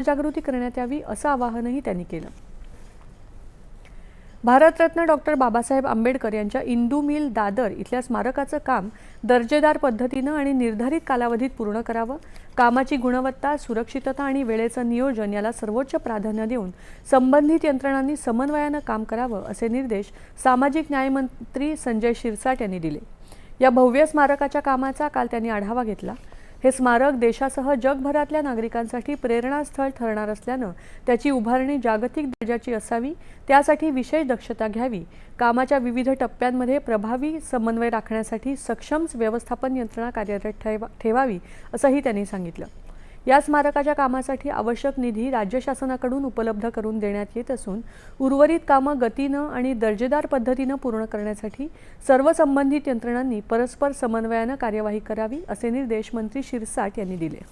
जागृती करण्यात यावी असं आवाहनही त्यांनी केलं। भारतरत्न डॉक्टर बाबासाहेब आंबेडकर यांच्या इंदू मिल दादर इथल्या स्मारकाचं काम दर्जेदार पद्धतीनं आणि निर्धारित कालावधीत पूर्ण करावं। कामाची गुणवत्ता, सुरक्षितता आणि वेळेचं नियोजन याला सर्वोच्च प्राधान्य देऊन संबंधित यंत्रणांनी समन्वयानं काम करावं असे निर्देश सामाजिक न्याय मंत्री संजय शिरसाट यांनी दिले। या भव्य स्मारकाच्या कामाचा काल त्यांनी आढावा घेतला। हे स्मारक देशासह जगभरातल्या नागरिकांसाठी प्रेरणास्थळ ठरणार असल्यानं त्याची उभारणी जागतिक दर्जाची असावी, त्यासाठी विशेष दक्षता घ्यावी। कामाच्या विविध टप्प्यांमध्ये प्रभावी समन्वय राखण्यासाठी सक्षम व्यवस्थापन यंत्रणा कार्यरत ठेवावी असंही त्यांनी सांगितलं। या स्मारकाच्या कामासाठी आवश्यक निधी राज्य शासनाकडून उपलब्ध करून देण्यात येत असून उर्वरित कामं गतीनं आणि दर्जेदार पद्धतीनं पूर्ण करण्यासाठी सर्व संबंधित यंत्रणांनी परस्पर समन्वयानं कार्यवाही करावी असे निर्देश मंत्री शिरसाट यांनी दिले।